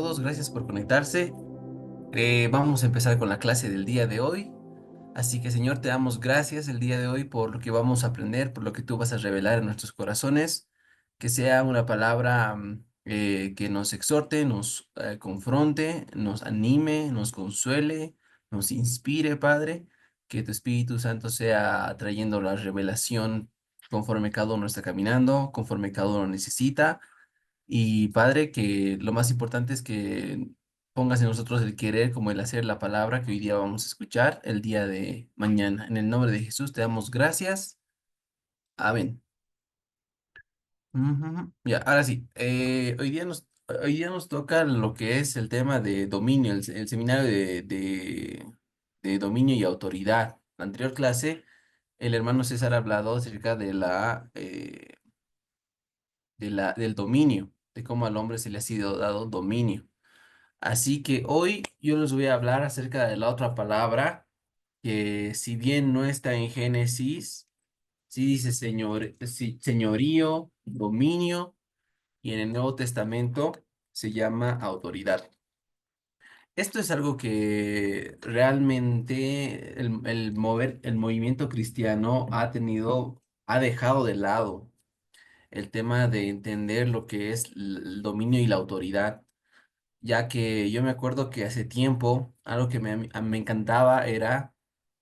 Todos, gracias por conectarse. Vamos a empezar con la clase del día de hoy. Así que, Señor, te damos gracias el día de hoy por lo que vamos a aprender, por lo que tú vas a revelar en nuestros corazones. Que sea una palabra que nos exhorte, nos confronte, nos anime, nos consuele, nos inspire, Padre. Que tu Espíritu Santo sea trayendo la revelación conforme cada uno está caminando, conforme cada uno necesita. Y Padre, que lo más importante es que pongas en nosotros el querer como el hacer la palabra que hoy día vamos a escuchar el día de mañana. En el nombre de Jesús te damos gracias. Amén. Ujú. Ya, ahora sí, hoy día nos toca lo que es el tema de dominio, el seminario de dominio y autoridad. La anterior clase, el hermano César ha hablado acerca del dominio, de cómo al hombre se le ha sido dado dominio. Así que hoy yo les voy a hablar acerca de la otra palabra que si bien no está en Génesis, sí dice señorío, dominio y en el Nuevo Testamento se llama autoridad. Esto es algo que realmente el movimiento cristiano ha dejado de lado el tema de entender lo que es el dominio y la autoridad, ya que yo me acuerdo que hace tiempo algo que me encantaba era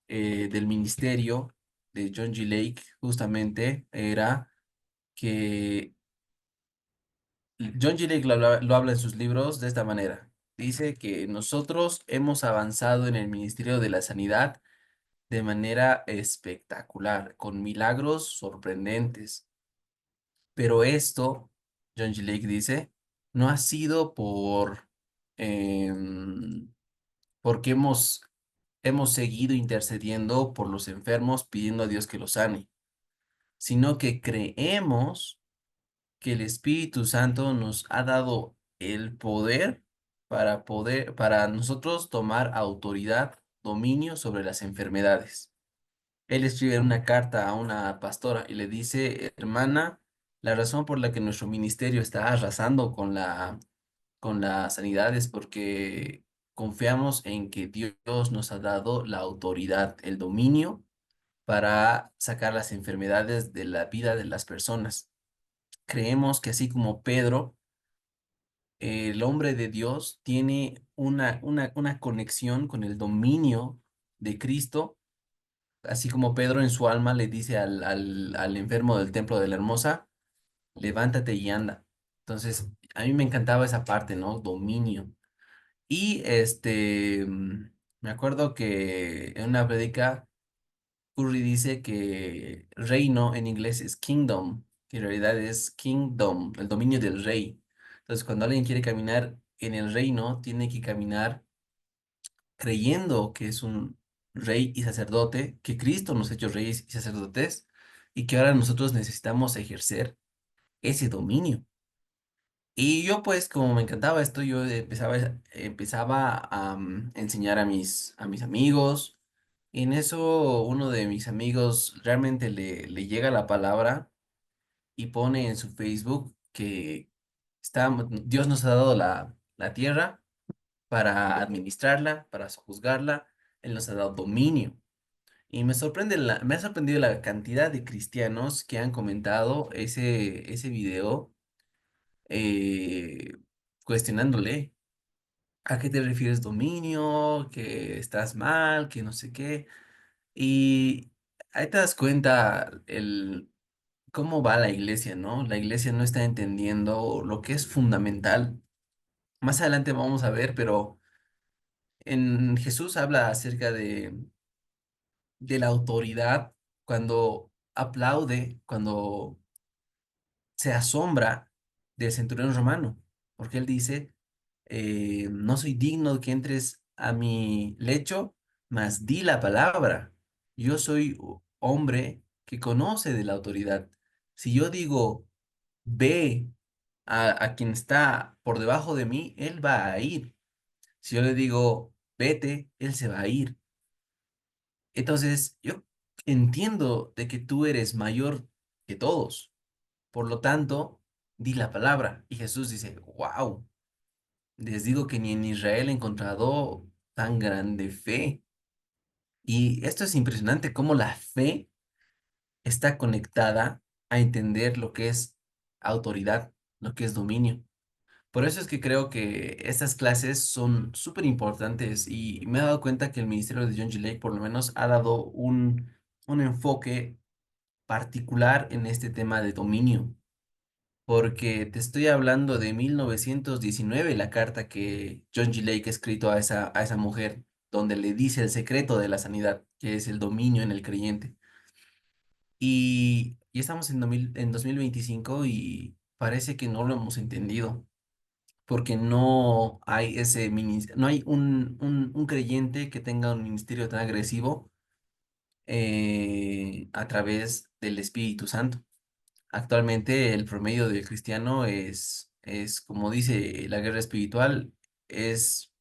del ministerio de John G. Lake, justamente, era que John G. Lake lo habla en sus libros de esta manera. Dice que nosotros hemos avanzado en el ministerio de la sanidad de manera espectacular, con milagros sorprendentes. Pero esto, John G. Lake dice, no ha sido em, porque hemos seguido intercediendo por los enfermos pidiendo a Dios que los sane, sino que creemos que el Espíritu Santo nos ha dado el poder para nosotros tomar autoridad, dominio sobre las enfermedades. Él escribe una carta a una pastora y le dice, hermana, la razón por la que nuestro ministerio está arrasando con la sanidad es porque confiamos en que Dios nos ha dado la autoridad, el dominio para sacar las enfermedades de la vida de las personas. Creemos que así como Pedro, el hombre de Dios tiene una conexión con el dominio de Cristo, así como Pedro en su alma le dice al enfermo del templo de la Hermosa, levántate y anda. Entonces, a mí me encantaba esa parte, ¿no? Dominio. Y me acuerdo que en una prédica, Curry dice que reino en inglés es kingdom, que en realidad es kingdom, el dominio del rey. Entonces, cuando alguien quiere caminar en el reino, tiene que caminar creyendo que es un rey y sacerdote, que Cristo nos ha hecho reyes y sacerdotes, y que ahora nosotros necesitamos ejercer ese dominio. Y yo pues como me encantaba esto, yo empezaba a enseñar a mis amigos. Y en eso uno de mis amigos realmente le llega la palabra y pone en su Facebook que Dios nos ha dado la tierra para administrarla, para sojuzgarla. Él nos ha dado dominio. Y me ha sorprendido la cantidad de cristianos que han comentado ese video eh, cuestionándole. ¿A qué te refieres dominio? Que estás mal, que no sé qué. Y ahí te das cuenta cómo va la iglesia, ¿no? La iglesia no está entendiendo lo que es fundamental. Más adelante vamos a ver, pero en Jesús habla acerca de la autoridad cuando aplaude, cuando se asombra del centurión romano, porque él dice, no soy digno de que entres a mi lecho, mas di la palabra. Yo soy hombre que conoce de la autoridad. Si yo digo, ve a quien está por debajo de mí, él va a ir. Si yo le digo, vete, él se va a ir. Entonces, yo entiendo de que tú eres mayor que todos. Por lo tanto, di la palabra. Y Jesús dice, wow. Les digo que ni en Israel he encontrado tan grande fe. Y esto es impresionante, cómo la fe está conectada a entender lo que es autoridad, lo que es dominio. Por eso es que creo que estas clases son súper importantes y me he dado cuenta que el ministerio de John G. Lake por lo menos ha dado un enfoque particular en este tema de dominio, porque te estoy hablando de 1919, la carta que John G. Lake ha escrito a esa mujer, donde le dice el secreto de la sanidad, que es el dominio en el creyente. Y estamos en 2025 y parece que no lo hemos entendido, porque no hay no hay un creyente que tenga un ministerio tan agresivo a través del Espíritu Santo. Actualmente el promedio del cristiano es, como dice la guerra espiritual, es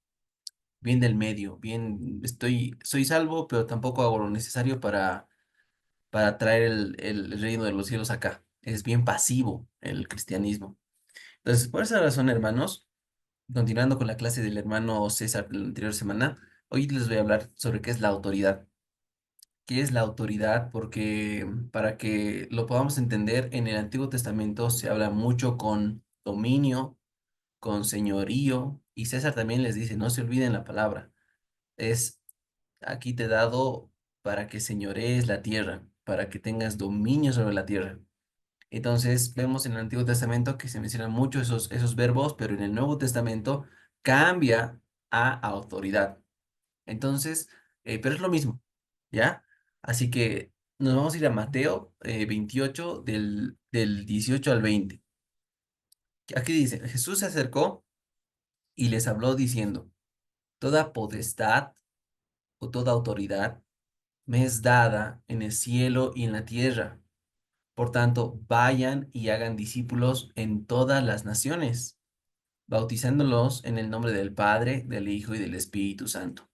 bien del medio, bien, soy salvo, pero tampoco hago lo necesario para traer el reino de los cielos acá. Es bien pasivo el cristianismo. Entonces, por esa razón, hermanos, continuando con la clase del hermano César de la anterior semana, hoy les voy a hablar sobre qué es la autoridad. ¿Qué es la autoridad? Porque para que lo podamos entender, en el Antiguo Testamento se habla mucho con dominio, con señorío, y César también les dice, no se olviden la palabra, es aquí te he dado para que señorees la tierra, para que tengas dominio sobre la tierra. Entonces, vemos en el Antiguo Testamento que se mencionan mucho esos verbos, pero en el Nuevo Testamento cambia a autoridad. Entonces, pero es lo mismo, ¿ya? Así que nos vamos a ir a Mateo 28 del 18 al 20. Aquí dice, Jesús se acercó y les habló diciendo, toda potestad o toda autoridad me es dada en el cielo y en la tierra. Por tanto, vayan y hagan discípulos en todas las naciones, bautizándolos en el nombre del Padre, del Hijo y del Espíritu Santo,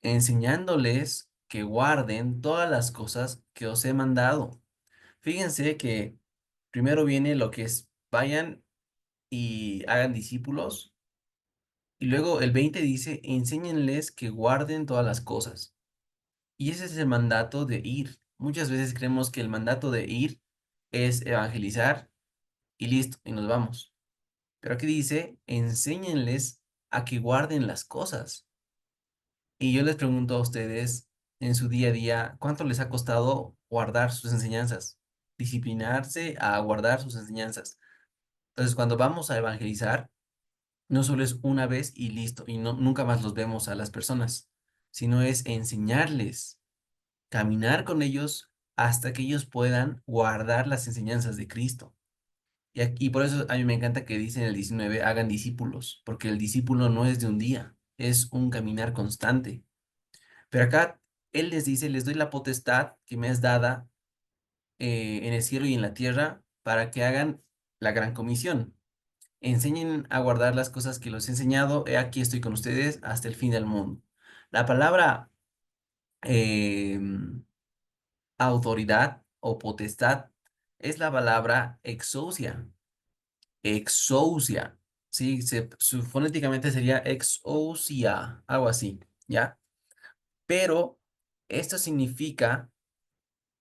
enseñándoles que guarden todas las cosas que os he mandado. Fíjense que primero viene lo que es vayan y hagan discípulos, y luego el 20 dice, enséñenles que guarden todas las cosas. Y ese es el mandato de ir. Muchas veces creemos que el mandato de ir es evangelizar y listo, y nos vamos. Pero aquí dice, enséñenles a que guarden las cosas. Y yo les pregunto a ustedes en su día a día, ¿cuánto les ha costado guardar sus enseñanzas? Disciplinarse a guardar sus enseñanzas. Entonces, cuando vamos a evangelizar, no solo es una vez y listo, y no, nunca más los vemos a las personas, sino es enseñarles, caminar con ellos hasta que ellos puedan guardar las enseñanzas de Cristo. Y por eso a mí me encanta que dice en el 19, hagan discípulos, porque el discípulo no es de un día, es un caminar constante. Pero acá Él les dice, les doy la potestad que me es dada en el cielo y en la tierra para que hagan la gran comisión. Enseñen a guardar las cosas que los he enseñado. He aquí estoy con ustedes hasta el fin del mundo. La palabra eh, autoridad o potestad es la palabra exousia. Exousia. Sí, fonéticamente sería exousia, algo así, ¿ya? Pero esto significa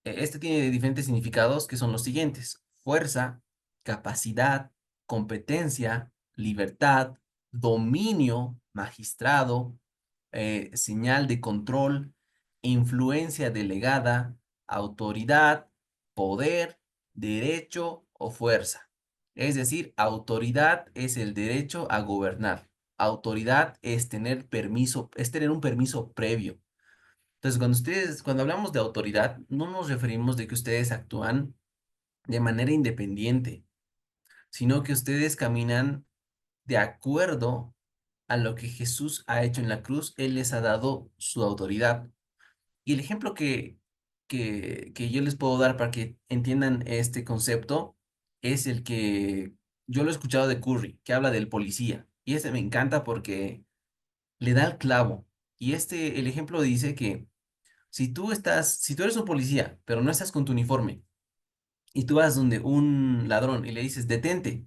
este tiene diferentes significados que son los siguientes: fuerza, capacidad, competencia, libertad, dominio, magistrado, señal de control, influencia delegada, autoridad, poder, derecho o fuerza. Es decir, autoridad es el derecho a gobernar. Autoridad es tener permiso, es tener un permiso previo. Entonces, cuando hablamos de autoridad, no nos referimos de que ustedes actúan de manera independiente, sino que ustedes caminan de acuerdo a lo que Jesús ha hecho en la cruz. Él les ha dado su autoridad. Y el ejemplo que yo les puedo dar para que entiendan este concepto es el que yo lo he escuchado de Curry, que habla del policía. Y este me encanta porque le da el clavo. Y el ejemplo dice que si tú eres un policía, pero no estás con tu uniforme, y tú vas donde un ladrón y le dices, detente,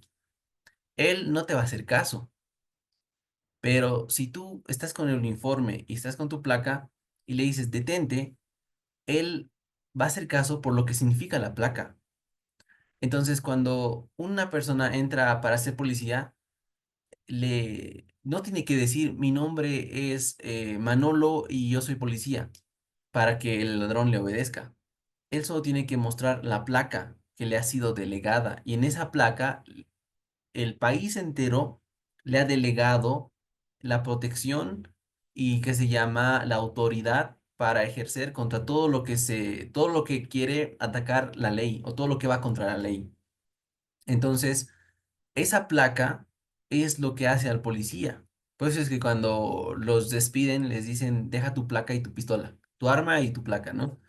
él no te va a hacer caso. Pero si tú estás con el uniforme y estás con tu placa y le dices detente, él va a hacer caso por lo que significa la placa. Entonces, cuando una persona entra para ser policía, no tiene que decir mi nombre es Manolo y yo soy policía para que el ladrón le obedezca. Él solo tiene que mostrar la placa que le ha sido delegada y en esa placa el país entero le ha delegado la protección y que se llama la autoridad para ejercer contra todo lo que quiere atacar la ley o todo lo que va contra la ley. Entonces, esa placa es lo que hace al policía. Por eso es que cuando los despiden les dicen, deja tu placa y tu pistola, tu arma y tu placa, ¿no?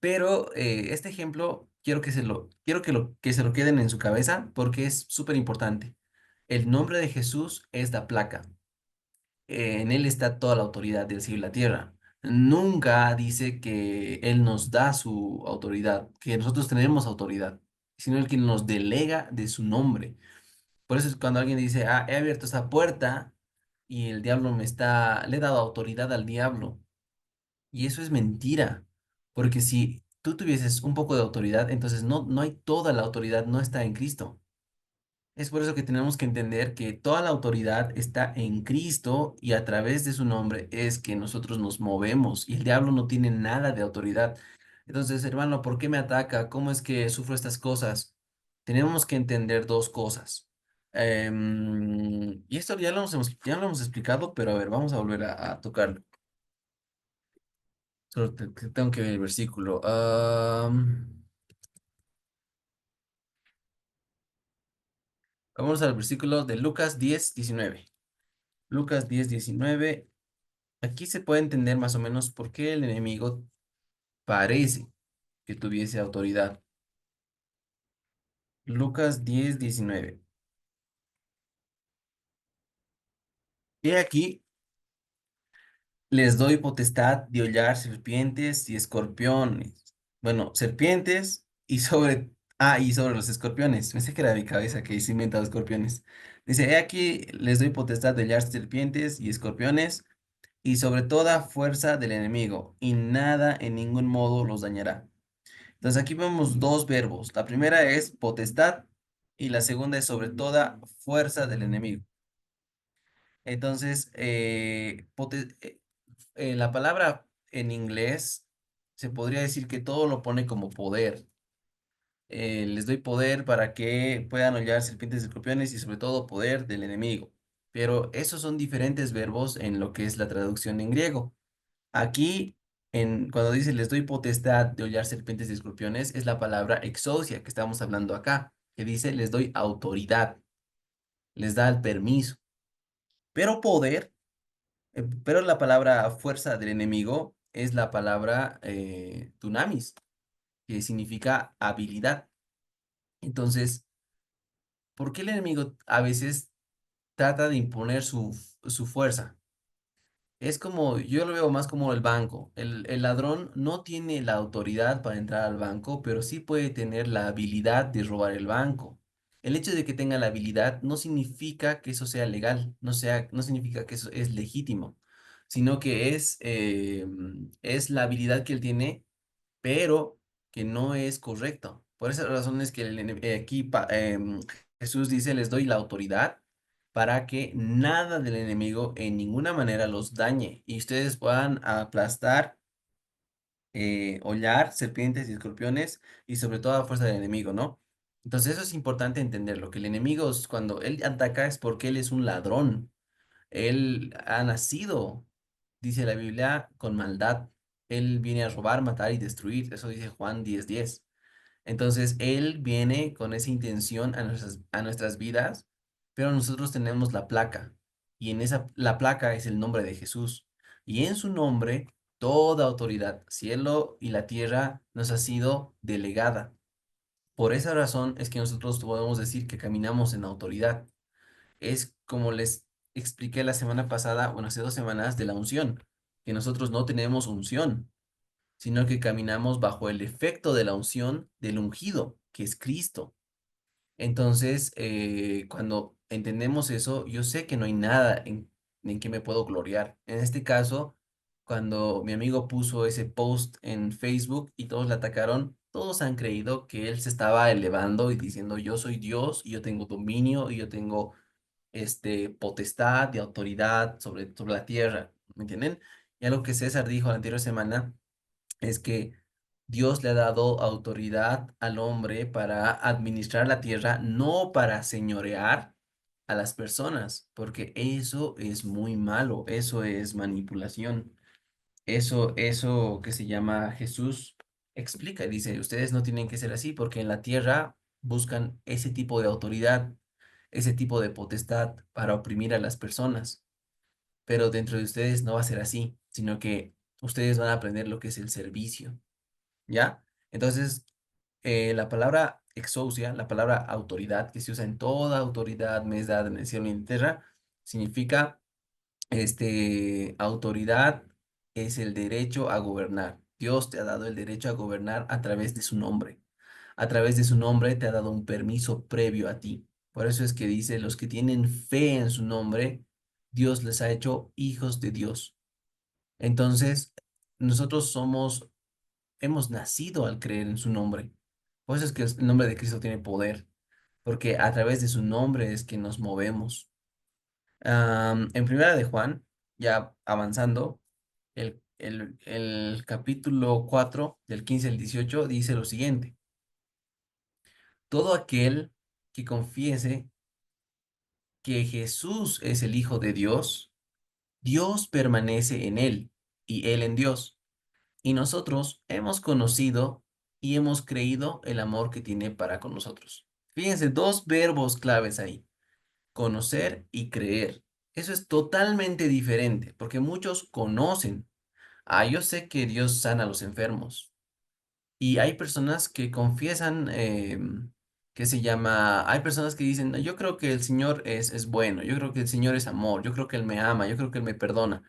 Pero este ejemplo que se lo queden en su cabeza porque es súper importante. El nombre de Jesús es la placa. En él está toda la autoridad del cielo y la tierra. Nunca dice que él nos da su autoridad, que nosotros tenemos autoridad, sino el que nos delega de su nombre. Por eso es cuando alguien dice, ah, he abierto esa puerta y el diablo le he dado autoridad al diablo. Y eso es mentira, porque si tú tuvieses un poco de autoridad, entonces no hay toda la autoridad, no está en Cristo. Es por eso que tenemos que entender que toda la autoridad está en Cristo y a través de su nombre es que nosotros nos movemos y el diablo no tiene nada de autoridad. Entonces, hermano, ¿por qué me ataca? ¿Cómo es que sufro estas cosas? Tenemos que entender dos cosas. Y esto ya lo hemos explicado, pero a ver, vamos a volver a tocarlo. Solo tengo que ver el versículo. Vamos al versículo de Lucas 10:19. Lucas 10:19. Aquí se puede entender más o menos por qué el enemigo parece que tuviese autoridad. Lucas 10:19. Y aquí les doy potestad de hollar serpientes y escorpiones. Bueno, serpientes y sobre... Ah, y sobre los escorpiones. Pensé que era de mi cabeza que se inventado escorpiones. Dice, he aquí les doy potestad de hollar serpientes y escorpiones y sobre toda fuerza del enemigo, y nada en ningún modo los dañará. Entonces aquí vemos dos verbos. La primera es potestad y la segunda es sobre toda fuerza del enemigo. Entonces, la palabra en inglés se podría decir que todo lo pone como poder. Les doy poder para que puedan hollar serpientes y escorpiones y sobre todo poder del enemigo. Pero esos son diferentes verbos en lo que es la traducción en griego. Aquí, cuando dice les doy potestad de hollar serpientes y escorpiones, es la palabra exousia que estamos hablando acá, que dice les doy autoridad, les da el permiso. Pero poder, pero la palabra fuerza del enemigo es la palabra dunamis, que significa habilidad. Entonces, ¿por qué el enemigo a veces trata de imponer su fuerza? Es como, yo lo veo más como el banco. El ladrón no tiene la autoridad para entrar al banco, pero sí puede tener la habilidad de robar el banco. El hecho de que tenga la habilidad no significa que eso sea legal, no significa que eso es legítimo, sino que es la habilidad que él tiene, pero que no es correcto. Por esa razón es que aquí Jesús dice, les doy la autoridad para que nada del enemigo en ninguna manera los dañe y ustedes puedan aplastar, hollar serpientes y escorpiones y sobre todo a fuerza del enemigo, ¿no? Entonces eso es importante entenderlo, que el enemigo cuando él ataca es porque él es un ladrón, él ha nacido, dice la Biblia, con maldad, él viene a robar, matar y destruir, eso dice Juan 10:10. Entonces, Él viene con esa intención a nuestras vidas, pero nosotros tenemos la placa, y la placa es el nombre de Jesús. Y en su nombre, toda autoridad, cielo y la tierra, nos ha sido delegada. Por esa razón es que nosotros podemos decir que caminamos en autoridad. Es como les expliqué la semana pasada, bueno, hace 2 semanas, de la unción, que nosotros no tenemos unción sino que caminamos bajo el efecto de la unción del ungido, que es Cristo. Entonces, cuando entendemos eso, yo sé que no hay nada en qué me puedo gloriar. En este caso, cuando mi amigo puso ese post en Facebook y todos le atacaron, todos han creído que él se estaba elevando y diciendo yo soy Dios y yo tengo dominio y yo tengo potestad y autoridad sobre la tierra, ¿me entienden? Y algo que César dijo la anterior semana es que Dios le ha dado autoridad al hombre para administrar la tierra, no para señorear a las personas, porque eso es muy malo, eso es manipulación. Eso que se llama Jesús explica, dice, ustedes no tienen que ser así porque en la tierra buscan ese tipo de autoridad, ese tipo de potestad para oprimir a las personas, pero dentro de ustedes no va a ser así, sino que ustedes van a aprender lo que es el servicio, ¿ya? Entonces, la palabra exousia, la palabra autoridad, que se usa en toda autoridad me es dada en el cielo y en la tierra, significa autoridad es el derecho a gobernar. Dios te ha dado el derecho a gobernar a través de su nombre. A través de su nombre te ha dado un permiso previo a ti. Por eso es que dice, los que tienen fe en su nombre, Dios les ha hecho hijos de Dios. Entonces, nosotros hemos nacido al creer en su nombre. Por eso es que el nombre de Cristo tiene poder, porque a través de su nombre es que nos movemos. En Primera de Juan, ya avanzando, el capítulo 4 del 15 al 18 dice lo siguiente: todo aquel que confiese que Jesús es el Hijo de Dios, Dios permanece en él y él en Dios. Y nosotros hemos conocido y hemos creído el amor que tiene para con nosotros. Fíjense, dos verbos claves ahí: conocer y creer. Eso es totalmente diferente, porque muchos conocen. Yo sé que Dios sana a los enfermos. Y hay personas que confiesan, hay personas que dicen, "No, yo creo que el Señor es bueno, yo creo que el Señor es amor, yo creo que Él me ama, yo creo que Él me perdona".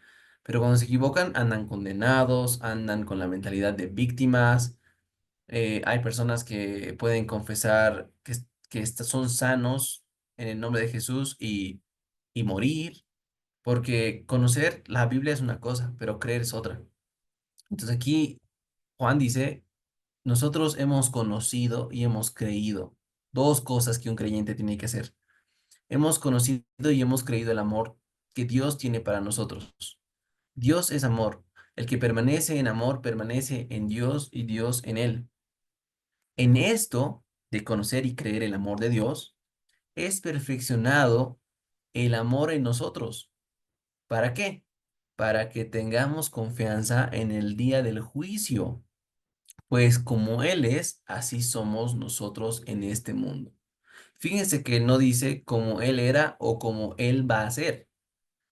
Pero cuando se equivocan, andan condenados, andan con la mentalidad de víctimas. Hay personas que pueden confesar que son sanos en el nombre de Jesús y morir, porque conocer la Biblia es una cosa, pero creer es otra. Entonces aquí Juan dice, nosotros hemos conocido y hemos creído. Dos cosas que un creyente tiene que hacer. Hemos conocido y hemos creído el amor que Dios tiene para nosotros. Dios es amor. El que permanece en amor permanece en Dios y Dios en él. En esto de conocer y creer el amor de Dios, es perfeccionado el amor en nosotros. ¿Para qué? Para que tengamos confianza en el día del juicio, pues como Él es, así somos nosotros en este mundo. Fíjense que no dice como Él era o como Él va a ser,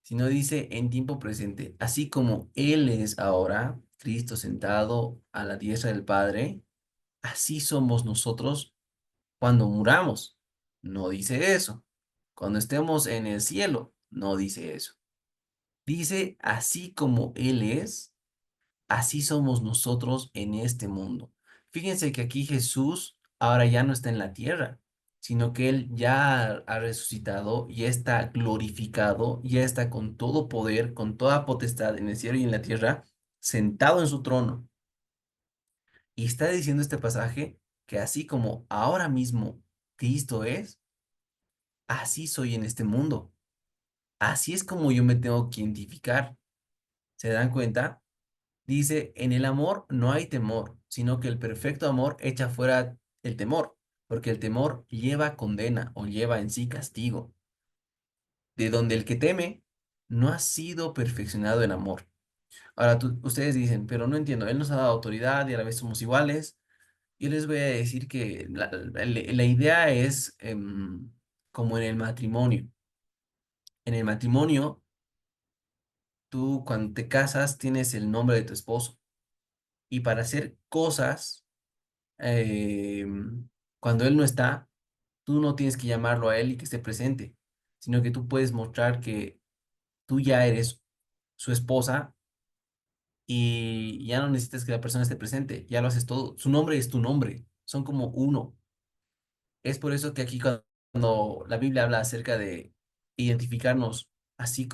sino dice en tiempo presente, así como Él es ahora, Cristo sentado a la diestra del Padre, así somos nosotros cuando muramos. No dice eso. Cuando estemos en el cielo, no dice eso. Dice, así como Él es, así somos nosotros en este mundo. Fíjense que aquí Jesús ahora ya no está en la tierra, sino que Él ya ha resucitado, ya está glorificado, ya está con todo poder, con toda potestad en el cielo y en la tierra, sentado en su trono. Y está diciendo este pasaje que así como ahora mismo Cristo es, así soy en este mundo. Así es como yo me tengo que identificar. ¿Se dan cuenta? Dice, en el amor no hay temor, sino que el perfecto amor echa fuera el temor, porque el temor lleva condena o lleva en sí castigo, de donde el que teme no ha sido perfeccionado en amor. Ahora, ustedes dicen, pero no entiendo, Él nos ha dado autoridad y a la vez somos iguales. Yo les voy a decir que la idea es como en el matrimonio. En el matrimonio, tú cuando te casas tienes el nombre de tu esposo y para hacer cosas, eh, cuando él no está, tú no tienes que llamarlo a él y que esté presente, sino que tú puedes mostrar que tú ya eres su esposa y ya no necesitas que la persona esté presente, ya lo haces todo. Su nombre es tu nombre, son como uno. Es por eso que aquí cuando la Biblia habla acerca de identificarnos, así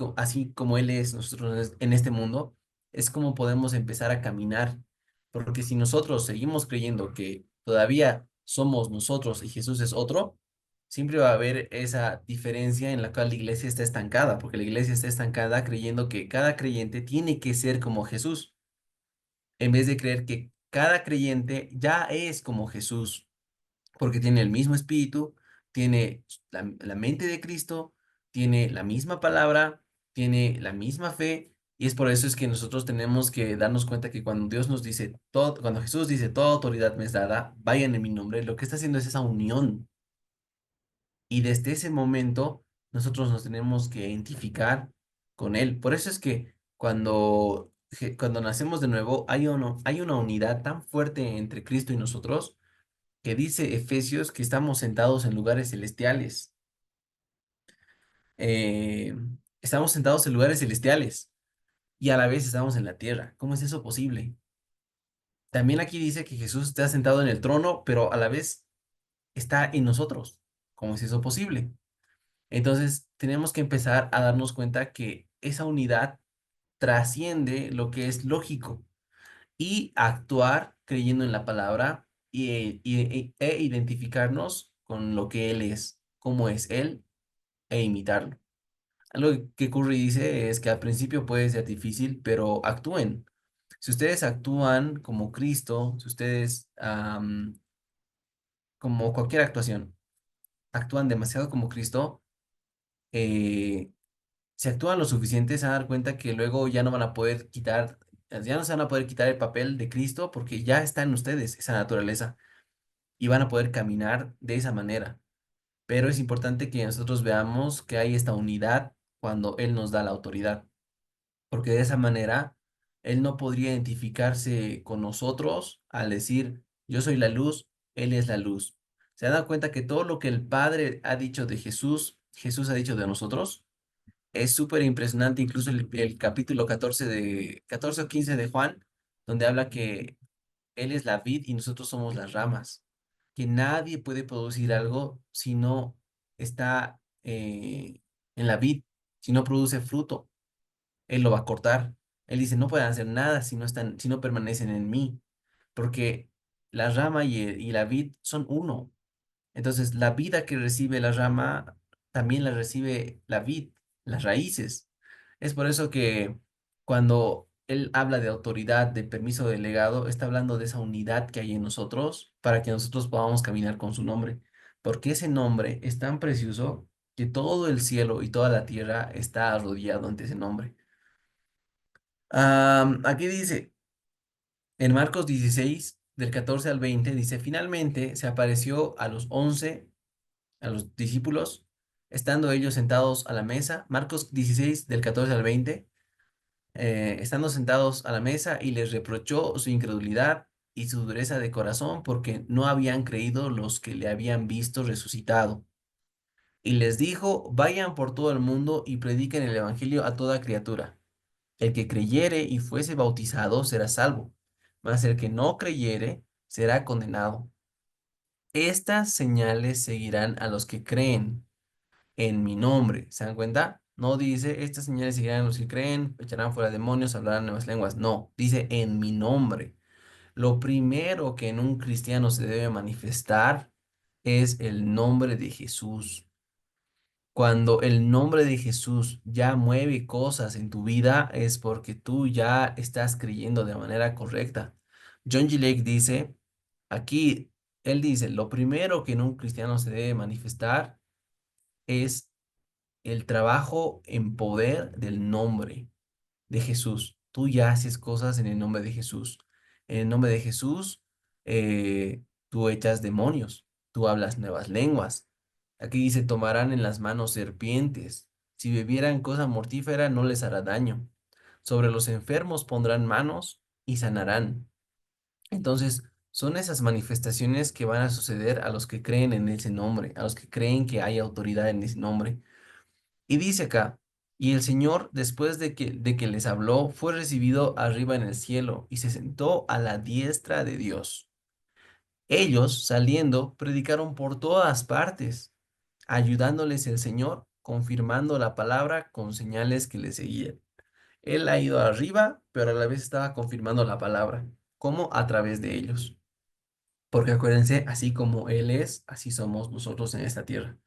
como Él es nosotros en este mundo, es como podemos empezar a caminar. Porque si nosotros seguimos creyendo que todavía somos nosotros y Jesús es otro, siempre va a haber esa diferencia en la cual la iglesia está estancada, porque la iglesia está estancada creyendo que cada creyente tiene que ser como Jesús, en vez de creer que cada creyente ya es como Jesús porque tiene el mismo espíritu, tiene la mente de Cristo, tiene la misma palabra, tiene la misma fe, y es por eso es que nosotros tenemos que darnos cuenta que cuando Dios nos dice todo, cuando Jesús dice toda autoridad me es dada, vayan en mi nombre, lo que está haciendo es esa unión, y desde ese momento nosotros nos tenemos que identificar con Él. Por eso es que cuando nacemos de nuevo hay una unidad tan fuerte entre Cristo y nosotros que dice Efesios que estamos sentados en lugares celestiales. Eh, Estamos sentados en lugares celestiales y a la vez estamos en la tierra. ¿Cómo es eso posible? También aquí dice que Jesús está sentado en el trono, pero a la vez está en nosotros. ¿Cómo es eso posible? Entonces, tenemos que empezar a darnos cuenta que esa unidad trasciende lo que es lógico y actuar creyendo en la palabra e identificarnos con lo que Él es, cómo es Él e imitarlo. Algo que Curry dice es que al principio puede ser difícil, pero actúen. Si ustedes actúan como Cristo, si ustedes, como cualquier actuación, actúan demasiado como Cristo, eh, si actúan lo suficiente, se van a dar cuenta que luego ya no van a poder quitar, ya no se van a poder quitar el papel de Cristo porque ya está en ustedes esa naturaleza y van a poder caminar de esa manera. Pero es importante que nosotros veamos que hay esta unidad cuando Él nos da la autoridad, porque de esa manera Él no podría identificarse con nosotros al decir, yo soy la luz, Él es la luz. ¿Se dan cuenta que todo lo que el Padre ha dicho de Jesús, Jesús ha dicho de nosotros? Es súper impresionante, incluso el capítulo 14 o 15 de Juan, donde habla que Él es la vid y nosotros somos las ramas, que nadie puede producir algo si no está en la vid, si no produce fruto, Él lo va a cortar. Él dice, no pueden hacer nada si no están, si no permanecen en mí, porque la rama y la vid son uno. Entonces, la vida que recibe la rama también la recibe la vid, las raíces. Es por eso que cuando él habla de autoridad, de permiso delegado, está hablando de esa unidad que hay en nosotros para que nosotros podamos caminar con su nombre. Porque ese nombre es tan precioso que todo el cielo y toda la tierra está arrodillado ante ese nombre. Aquí dice, en Marcos 16, del 14 al 20, dice, finalmente se apareció a los 11 a los discípulos, estando ellos sentados a la mesa. Marcos 16, del 14 al 20, estando sentados a la mesa y les reprochó su incredulidad y su dureza de corazón porque no habían creído los que le habían visto resucitado. Y les dijo, vayan por todo el mundo y prediquen el evangelio a toda criatura. El que creyere y fuese bautizado será salvo, mas el que no creyere será condenado. Estas señales seguirán a los que creen en mi nombre. ¿Se dan cuenta? No dice, estas señales seguirán a los que creen, echarán fuera demonios, hablarán nuevas lenguas. No, dice en mi nombre. Lo primero que en un cristiano se debe manifestar es el nombre de Jesús. Cuando el nombre de Jesús ya mueve cosas en tu vida es porque tú ya estás creyendo de manera correcta. John G. Lake dice, aquí, él dice, lo primero que en un cristiano se debe manifestar es el trabajo en poder del nombre de Jesús. Tú ya haces cosas en el nombre de Jesús. En el nombre de Jesús, tú echas demonios, tú hablas nuevas lenguas. Aquí dice, tomarán en las manos serpientes. Si bebieran cosa mortífera, no les hará daño. Sobre los enfermos pondrán manos y sanarán. Entonces, son esas manifestaciones que van a suceder a los que creen en ese nombre, a los que creen que hay autoridad en ese nombre. Y dice acá, y el Señor, después de que les habló, fue recibido arriba en el cielo y se sentó a la diestra de Dios. Ellos, saliendo, predicaron por todas partes, ayudándoles el Señor confirmando la palabra con señales que le seguían. Él ha ido arriba, pero a la vez estaba confirmando la palabra. ¿Cómo? A través de ellos. Porque acuérdense, así como Él es, así somos nosotros en esta tierra.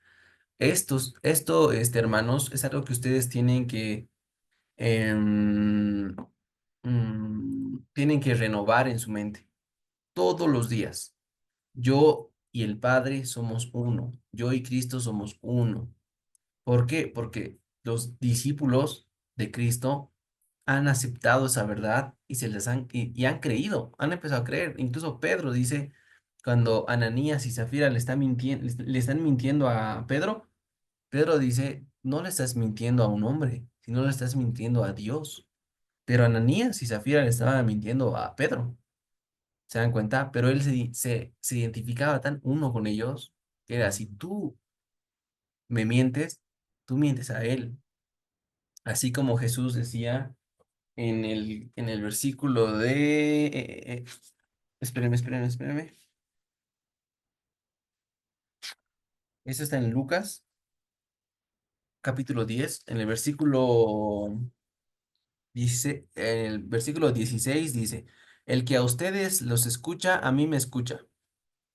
Hermanos, es algo que ustedes em, tienen que renovar en su mente todos los días. Yo y el Padre somos uno. Yo y Cristo somos uno. ¿Por qué? Porque los discípulos de Cristo han aceptado esa verdad y y han creído, han empezado a creer. Incluso Pedro dice, cuando Ananías y Zafira le están mintiendo a Pedro, Pedro dice, no le estás mintiendo a un hombre, sino le estás mintiendo a Dios. Pero Ananías y Zafira le estaban mintiendo a Pedro. ¿Se dan cuenta? Pero él se identificaba tan uno con ellos que era, si tú me mientes, tú mientes a él. Así como Jesús decía en el versículo espérenme. Eso está en Lucas, capítulo 10 en el versículo 16, en el versículo 16 dice, el que a ustedes los escucha, a mí me escucha.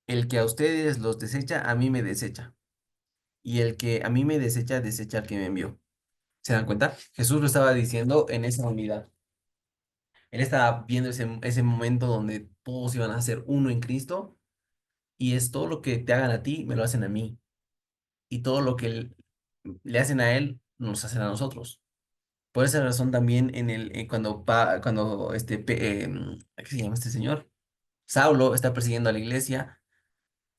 El que a ustedes los desecha, a mí me desecha. Y el que a mí me desecha, desecha al que me envió. ¿Se dan cuenta? Jesús lo estaba diciendo en esa unidad. Él estaba viendo ese momento donde todos iban a ser uno en Cristo y es todo lo que te hagan a ti, me lo hacen a mí. Y todo lo que le hacen a él, nos hacen a nosotros. Por esa razón también cuando ¿qué se llama este señor? Saulo está persiguiendo a la iglesia,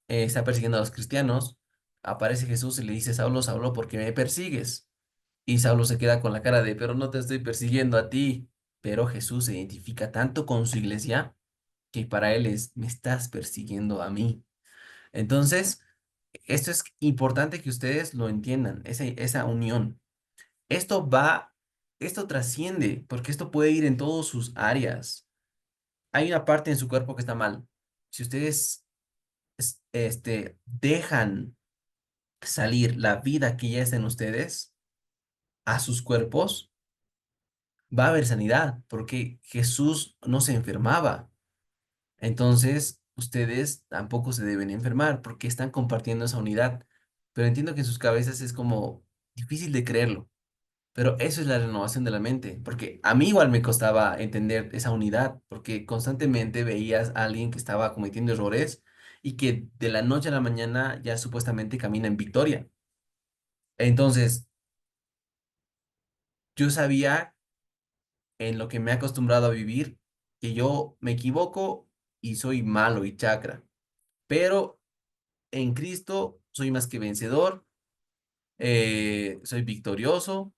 está persiguiendo a los cristianos, aparece Jesús y le dice, Saulo, Saulo, ¿por qué me persigues? Y Saulo se queda con la cara de, pero no te estoy persiguiendo a ti. Pero Jesús se identifica tanto con su iglesia que para él es, me estás persiguiendo a mí. Entonces, esto es importante que ustedes lo entiendan, esa unión. Esto va, esto trasciende, porque esto puede ir en todas sus áreas. Hay una parte en su cuerpo que está mal. Si ustedes dejan salir la vida que ya está en ustedes a sus cuerpos, va a haber sanidad, porque Jesús no se enfermaba. Entonces, ustedes tampoco se deben enfermar porque están compartiendo esa unidad. Pero entiendo que en sus cabezas es como difícil de creerlo. Pero eso es la renovación de la mente, porque a mí igual me costaba entender esa unidad, porque constantemente veías a alguien que estaba cometiendo errores y que de la noche a la mañana ya supuestamente camina en victoria. Entonces, yo sabía en lo que me he acostumbrado a vivir que yo me equivoco y soy malo y chacra, pero en Cristo soy más que vencedor, soy victorioso.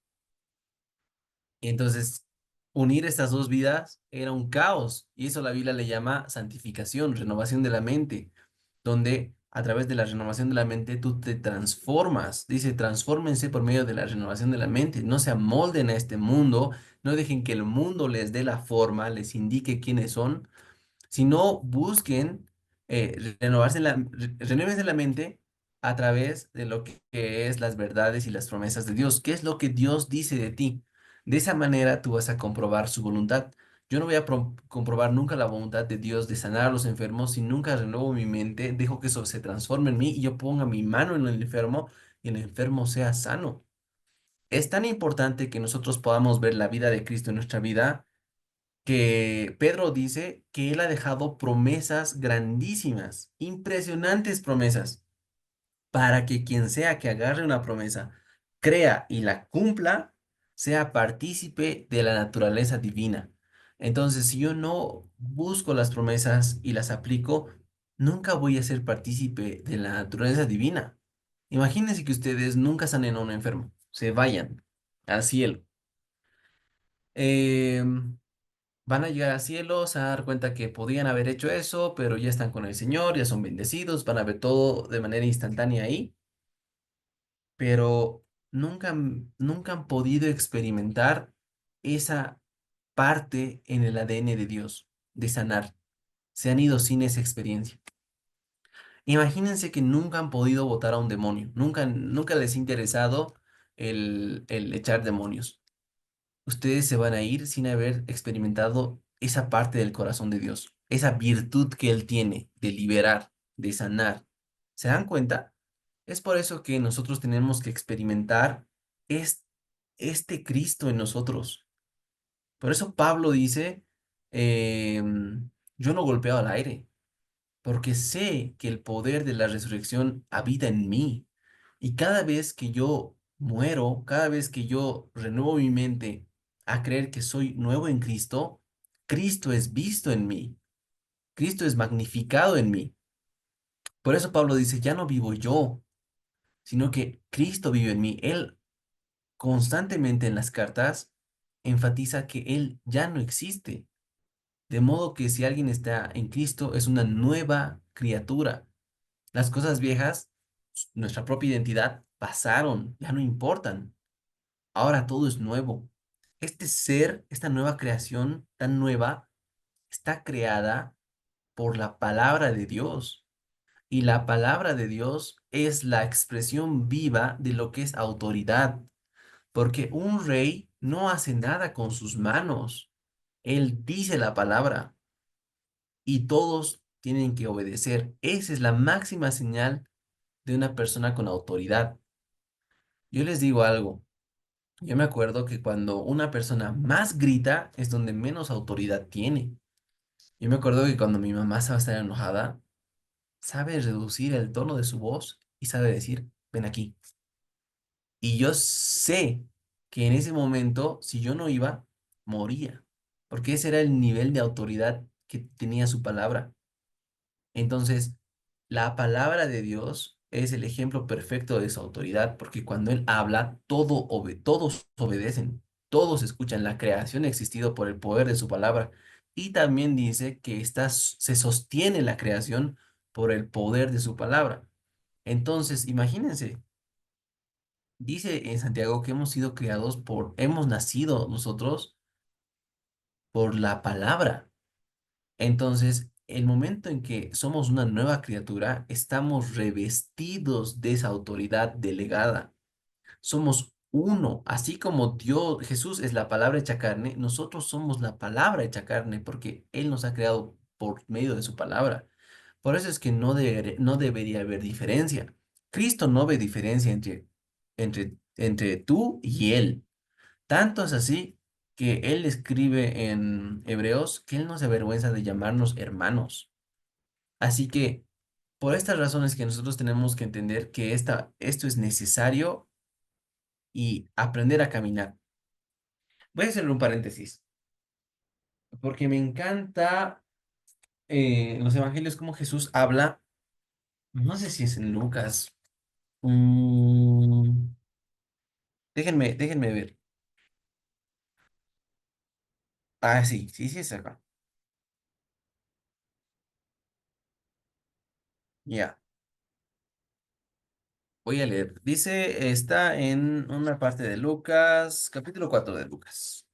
Y entonces, unir estas dos vidas era un caos, y eso la Biblia le llama santificación, renovación de la mente, donde a través de la renovación de la mente tú te transformas. Dice, transfórmense por medio de la renovación de la mente, no se amolden a este mundo, no dejen que el mundo les dé la forma, les indique quiénes son, sino busquen renuévense la mente a través de lo que es las verdades y las promesas de Dios. ¿Qué es lo que Dios dice de ti? De esa manera tú vas a comprobar su voluntad. Yo no voy a comprobar nunca la voluntad de Dios de sanar a los enfermos si nunca renuevo mi mente, dejo que eso se transforme en mí y yo ponga mi mano en el enfermo y el enfermo sea sano. Es tan importante que nosotros podamos ver la vida de Cristo en nuestra vida que Pedro dice que él ha dejado promesas grandísimas, impresionantes promesas, para que quien sea que agarre una promesa, crea y la cumpla, sea partícipe de la naturaleza divina. Entonces, si yo no busco las promesas y las aplico, nunca voy a ser partícipe de la naturaleza divina. Imagínense que ustedes nunca sanen a un enfermo, se vayan al cielo. Em, Van a llegar al cielo, se van a dar cuenta que podían haber hecho eso, pero ya están con el Señor, ya son bendecidos, van a ver todo de manera instantánea ahí, pero nunca han podido experimentar esa parte en el ADN de Dios, de sanar. Se han ido sin esa experiencia. Imagínense que nunca han podido votar a un demonio, nunca les ha interesado el echar demonios. Ustedes se van a ir sin haber experimentado esa parte del corazón de Dios, esa virtud que Él tiene de liberar, de sanar. ¿Se dan cuenta? Es por eso que nosotros tenemos que experimentar es- este Cristo en nosotros. Por eso Pablo dice, yo no golpeo al aire, porque sé que el poder de la resurrección habita en mí. Y cada vez que yo muero, cada vez que yo renuevo mi mente a creer que soy nuevo en Cristo, Cristo es visto en mí, Cristo es magnificado en mí. Por eso Pablo dice, ya no vivo yo, sino que Cristo vive en mí. Él constantemente en las cartas enfatiza que Él ya no existe. De modo que si alguien está en Cristo, es una nueva criatura. Las cosas viejas, nuestra propia identidad, pasaron, ya no importan. Ahora todo es nuevo. Este ser, esta nueva creación tan nueva, está creada por la palabra de Dios. Y la palabra de Dios es la expresión viva de lo que es autoridad. Porque un rey no hace nada con sus manos. Él dice la palabra y todos tienen que obedecer. Esa es la máxima señal de una persona con autoridad. Yo les digo algo. Yo me acuerdo que cuando una persona más grita es donde menos autoridad tiene. Yo me acuerdo que cuando mi mamá estaba estar enojada, sabe reducir el tono de su voz y sabe decir, ven aquí. Y yo sé que en ese momento, si yo no iba, moría, porque ese era el nivel de autoridad que tenía su palabra. Entonces, la palabra de Dios es el ejemplo perfecto de su autoridad, porque cuando Él habla, todos obedecen, todos escuchan. La creación ha existido por el poder de su palabra. Y también dice que se sostiene la creación por el poder de su palabra. Entonces, imagínense, dice en Santiago que hemos sido creados hemos nacido nosotros por la palabra. Entonces, el momento en que somos una nueva criatura, estamos revestidos de esa autoridad delegada. Somos uno, así como Dios, Jesús es la palabra hecha carne, nosotros somos la palabra hecha carne porque Él nos ha creado por medio de su palabra. Por eso es que no debería haber diferencia. Cristo no ve diferencia entre tú y Él. Tanto es así que él escribe en Hebreos que él no se avergüenza de llamarnos hermanos. Así que por estas razones que nosotros tenemos que entender que esto es necesario y aprender a caminar. Voy a hacer un paréntesis, porque me encanta en los evangelios cómo Jesús habla, no sé si es en Lucas. Mm, déjenme ver. Ah, sí, sí, sí, es acá. Ya. Voy a leer. Dice, está en una parte de Lucas, capítulo 4 de Lucas.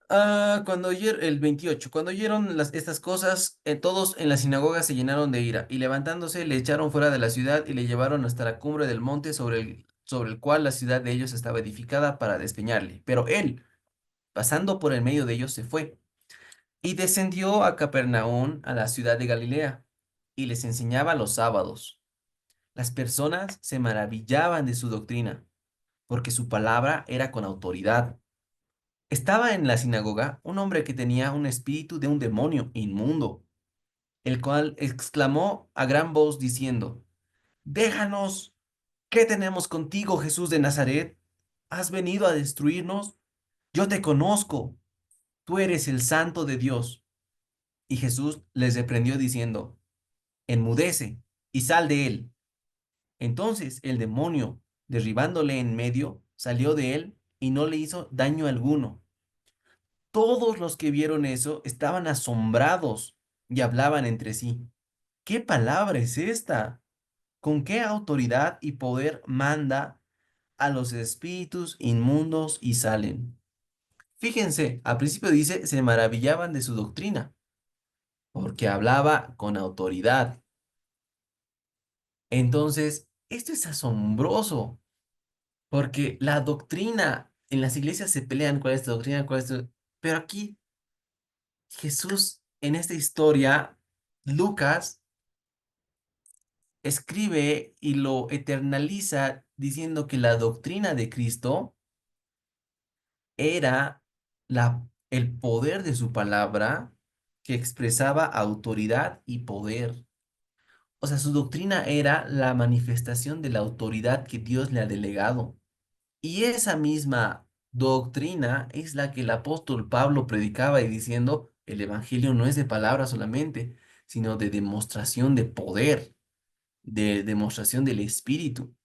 El 28, cuando oyeron estas cosas, todos en la sinagoga se llenaron de ira y levantándose le echaron fuera de la ciudad y le llevaron hasta la cumbre del monte sobre el cual la ciudad de ellos estaba edificada para despeñarle. Pero él, pasando por el medio de ellos, se fue y descendió a Capernaum, a la ciudad de Galilea, y les enseñaba los sábados. Las personas se maravillaban de su doctrina porque su palabra era con autoridad. Estaba en la sinagoga un hombre que tenía un espíritu de un demonio inmundo, el cual exclamó a gran voz diciendo, déjanos, ¿qué tenemos contigo, Jesús de Nazaret? ¿Has venido a destruirnos? Yo te conozco, tú eres el santo de Dios. Y Jesús les reprendió diciendo, enmudece y sal de él. Entonces el demonio, derribándole en medio, salió de él y no le hizo daño alguno. Todos los que vieron eso estaban asombrados y hablaban entre sí. ¿Qué palabra es esta? ¿Con qué autoridad y poder manda a los espíritus inmundos y salen? Fíjense, al principio dice, se maravillaban de su doctrina, porque hablaba con autoridad. Entonces, esto es asombroso. Porque la doctrina, en las iglesias se pelean cuál es tu doctrina, cuál es tu... Pero aquí Jesús, en esta historia, Lucas escribe y lo eternaliza diciendo que la doctrina de Cristo era el poder de su palabra que expresaba autoridad y poder. O sea, su doctrina era la manifestación de la autoridad que Dios le ha delegado. Y esa misma doctrina es la que el apóstol Pablo predicaba y diciendo, el evangelio no es de palabra solamente, sino de demostración de poder, de demostración del espíritu.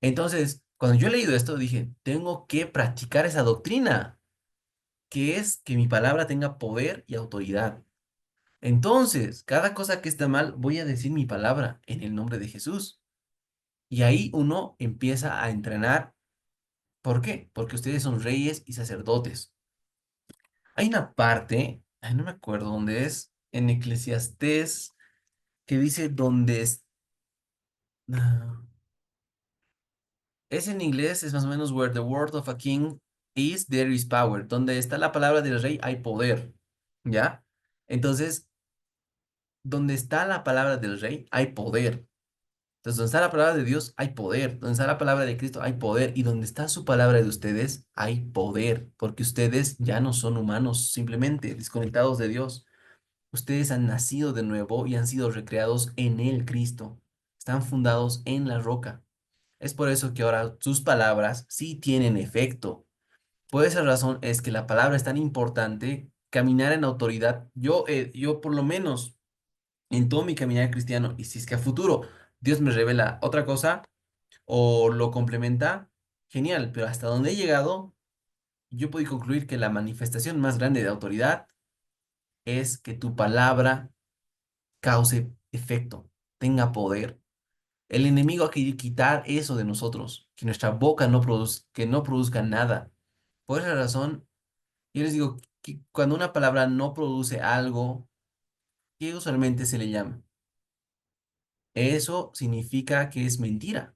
Entonces, cuando yo he leído esto, dije, tengo que practicar esa doctrina, que es que mi palabra tenga poder y autoridad. Entonces, cada cosa que está mal, voy a decir mi palabra en el nombre de Jesús. Y ahí uno empieza a entrenar. ¿Por qué? Porque ustedes son reyes y sacerdotes. Hay una parte, ay, no me acuerdo dónde es, en Eclesiastés, que dice dónde es. ah, Es en inglés, es más o menos where the word of a king is, there is power. Donde está la palabra del rey, hay poder. ¿Ya? Entonces, donde está la palabra del rey, hay poder. Entonces, donde está la palabra de Dios, hay poder. Donde está la palabra de Cristo, hay poder. Y donde está su palabra de ustedes, hay poder. Porque ustedes ya no son humanos, simplemente desconectados de Dios. Ustedes han nacido de nuevo y han sido recreados en el Cristo. Están fundados en la roca. Es por eso que ahora sus palabras sí tienen efecto. Por esa razón es que la palabra es tan importante. Caminar en autoridad. Yo por lo menos en todo mi caminar cristiano, y si es que a futuro Dios me revela otra cosa o lo complementa, genial, pero hasta donde he llegado, yo puedo concluir que la manifestación más grande de autoridad es que tu palabra cause efecto, tenga poder. El enemigo ha querido quitar eso de nosotros, que nuestra boca que no produzca nada. Por esa razón, yo les digo que cuando una palabra no produce algo, ¿qué usualmente se le llama? Eso significa que es mentira,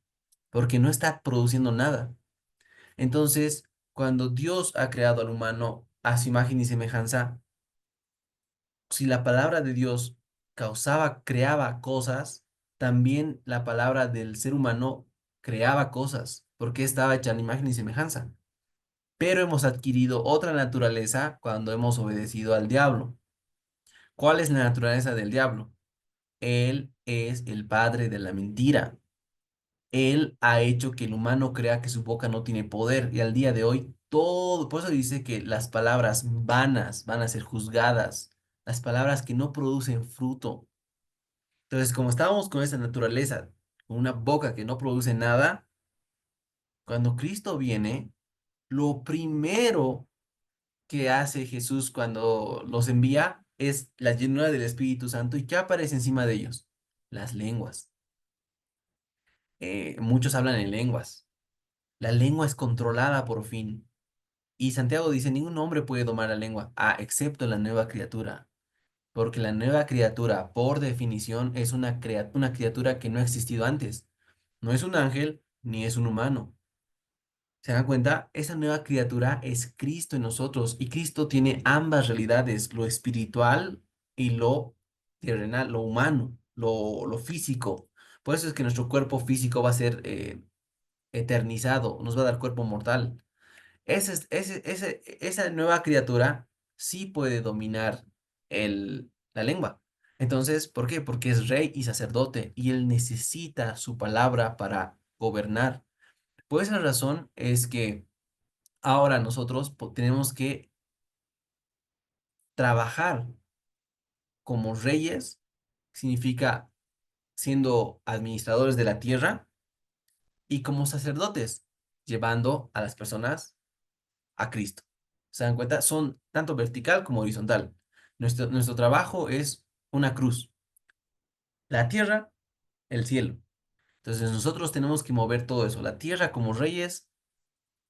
porque no está produciendo nada. Entonces, cuando Dios ha creado al humano a su imagen y semejanza, si la palabra de Dios creaba cosas, también la palabra del ser humano creaba cosas, porque estaba hecha en imagen y semejanza. Pero hemos adquirido otra naturaleza cuando hemos obedecido al diablo. ¿Cuál es la naturaleza del diablo? Él es el padre de la mentira. Él ha hecho que el humano crea que su boca no tiene poder y al día de hoy todo, por eso dice que las palabras vanas van a ser juzgadas, las palabras que no producen fruto. Entonces, como estábamos con esa naturaleza, con una boca que no produce nada, cuando Cristo viene, lo primero que hace Jesús cuando los envía es la llenura del Espíritu Santo y ¿qué aparece encima de ellos? Las lenguas. Muchos hablan en lenguas. La lengua es controlada por fin. Y Santiago dice, ningún hombre puede domar la lengua, excepto la nueva criatura. Porque la nueva criatura, por definición, es una criatura que no ha existido antes. No es un ángel ni es un humano. ¿Se dan cuenta? Esa nueva criatura es Cristo en nosotros y Cristo tiene ambas realidades, lo espiritual y lo terrenal, lo humano, lo físico. Por eso es que nuestro cuerpo físico va a ser eternizado, nos va a dar cuerpo mortal. Esa nueva criatura sí puede dominar la lengua. Entonces, ¿por qué? Porque es rey y sacerdote y él necesita su palabra para gobernar. Por esa razón es que ahora nosotros tenemos que trabajar como reyes, significa siendo administradores de la tierra, y como sacerdotes, llevando a las personas a Cristo. ¿Se dan cuenta? Son tanto vertical como horizontal. Nuestro trabajo es una cruz, la tierra, el cielo. Entonces nosotros tenemos que mover todo eso, la tierra como reyes,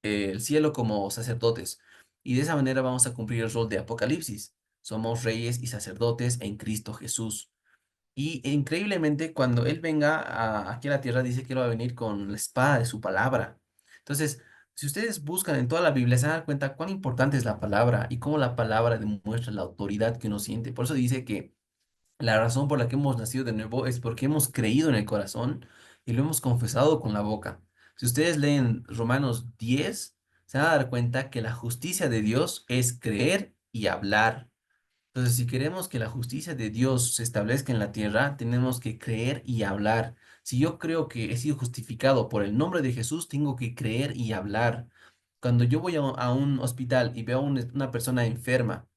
el cielo como sacerdotes. Y de esa manera vamos a cumplir el rol de Apocalipsis. Somos reyes y sacerdotes en Cristo Jesús. Y increíblemente, cuando Él venga aquí a la tierra, dice que Él va a venir con la espada de su palabra. Entonces, si ustedes buscan en toda la Biblia, se dan cuenta cuán importante es la palabra y cómo la palabra demuestra la autoridad que uno siente. Por eso dice que la razón por la que hemos nacido de nuevo es porque hemos creído en el corazón y lo hemos confesado con la boca. Si ustedes leen Romanos 10, se van a dar cuenta que la justicia de Dios es creer y hablar. Entonces, si queremos que la justicia de Dios se establezca en la tierra, tenemos que creer y hablar. Si yo creo que he sido justificado por el nombre de Jesús, tengo que creer y hablar. Cuando yo voy a un hospital y veo a una persona enferma,